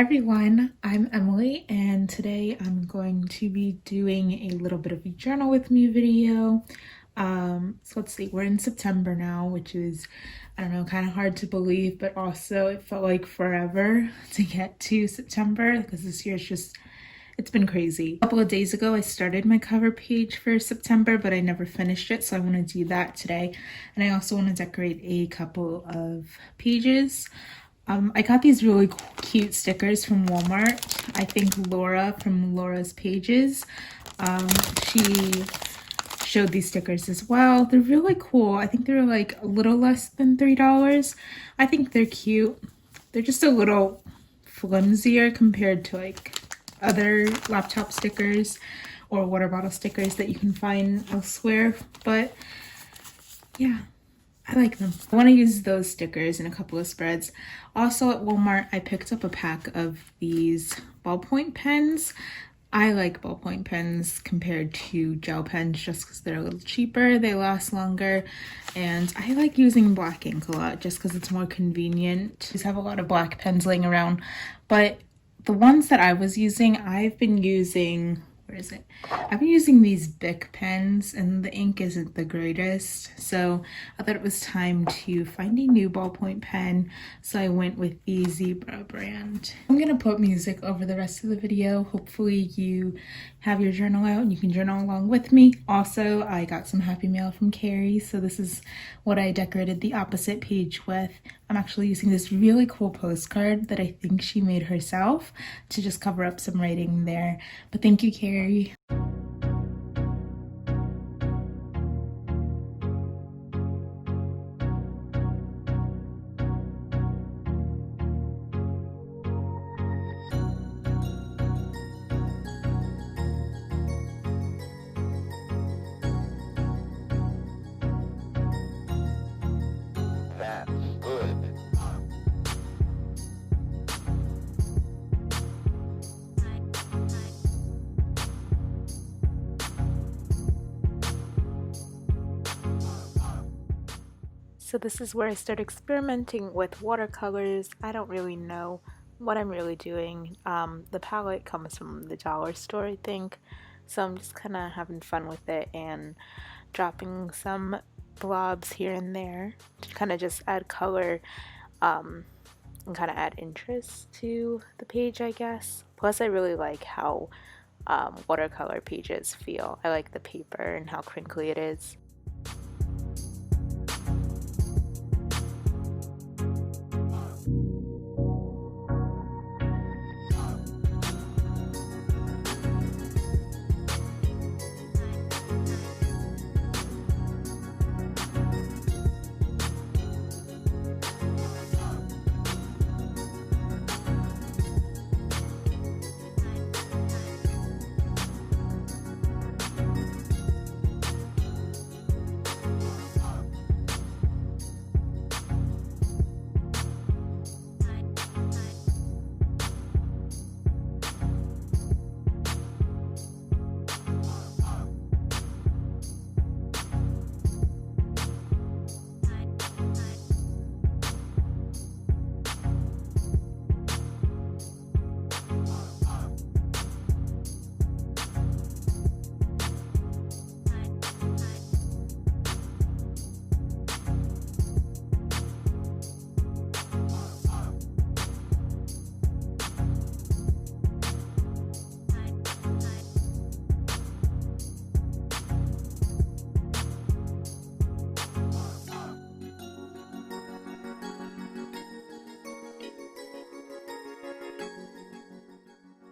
everyone, I'm Emily and today I'm going to be doing a little bit of a journal with me video. So let's see, we're in September now, which is, I don't know, kind of hard to believe, but also it felt like forever to get to September because this year's just, it's been crazy. A couple of days ago, I started my cover page for September, but I never finished it, so I want to do that today. And I also want to decorate a couple of pages. I got these really cute stickers from Walmart. I think Laura from Laura's Pages, she showed these stickers as well. They're really cool. I think they're like a little less than $3. I think they're cute. They're just a little flimsier compared to like other laptop stickers or water bottle stickers that you can find elsewhere, but yeah, I like them. I want to use those stickers in a couple of spreads. Also at Walmart, I picked up a pack of these ballpoint pens. I like ballpoint pens compared to gel pens just because they're a little cheaper, they last longer, and I like using black ink a lot just because it's more convenient. I just have a lot of black pens laying around, but the ones that I was using, I've been using, where is it? I've been using these Bic pens and the ink isn't the greatest, so I thought it was time to find a new ballpoint pen, so I went with the Zebra brand. I'm gonna put music over the rest of the video. Hopefully you have your journal out and you can journal along with me. Also, I got some happy mail from Carrie, so this is what I decorated the opposite page with. I'm actually using this really cool postcard that I think she made herself to just cover up some writing there. But thank you, Carrie. That's good. So this is where I start experimenting with watercolors. I don't really know what I'm really doing. The palette comes from the dollar store, I think. So I'm just kind of having fun with it and dropping some blobs here and there to kind of just add color and kind of add interest to the page, I guess. Plus, I really like how watercolor pages feel. I like the paper and how crinkly it is.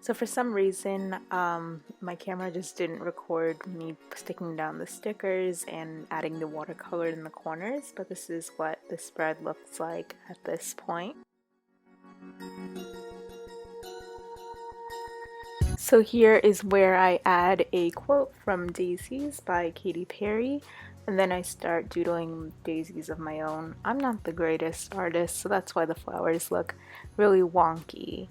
So for some reason, my camera just didn't record me sticking down the stickers and adding the watercolor in the corners, but this is what the spread looks like at this point. So here is where I add a quote from Daisies by Katy Perry, and then I start doodling daisies of my own. I'm not the greatest artist, so that's why the flowers look really wonky.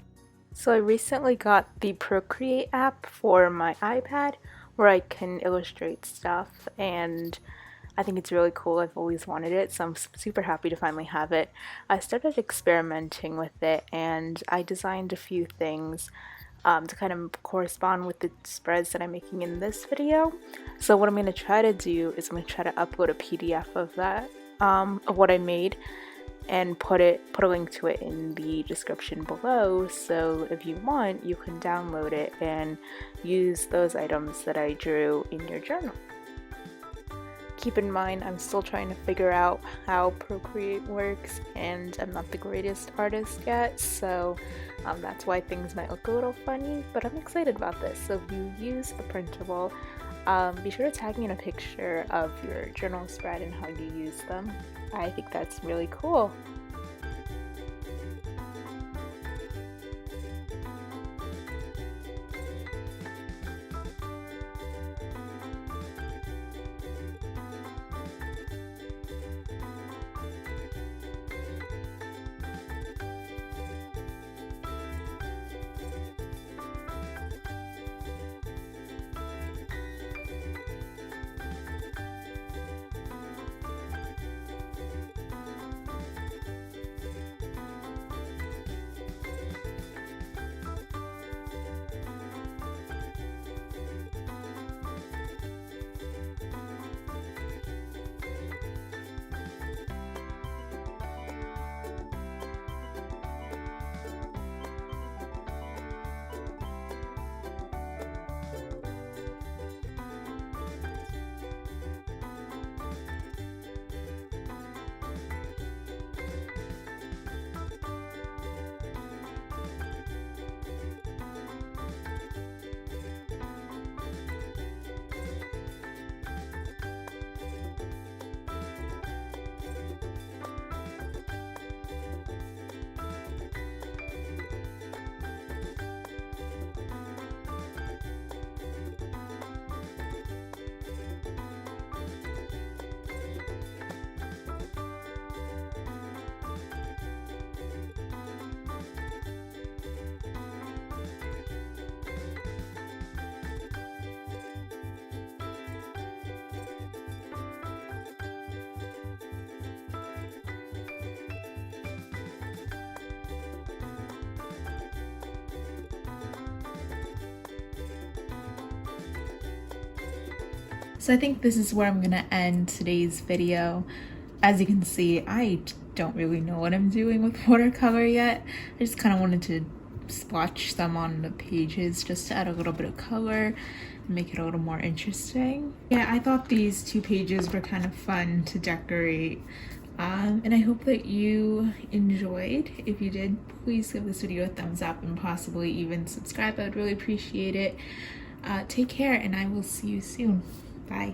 So I recently got the Procreate app for my iPad where I can illustrate stuff, and I think it's really cool. I've always wanted it, so I'm super happy to finally have it. I started experimenting with it and I designed a few things to kind of correspond with the spreads that I'm making in this video. So what I'm going to try to do is I'm going to try to upload a PDF of that, of what I made, and put a link to it in the description below, so if you want you can download it and use those items that I drew in your journal. Keep in mind, I'm still trying to figure out how Procreate works, and I'm not the greatest artist yet, so that's why things might look a little funny, but I'm excited about this. So if you use a printable, be sure to tag me in a picture of your journal spread and how you use them. I think that's really cool. So I think this is where I'm gonna end today's video. As you can see, I don't really know what I'm doing with watercolor yet. I just kind of wanted to splotch some on the pages just to add a little bit of color and make it a little more interesting. Yeah, I thought these 2 pages were kind of fun to decorate. And I hope that you enjoyed. If you did, please give this video a thumbs up and possibly even subscribe. I would really appreciate it. Take care, and I will see you soon. Bye.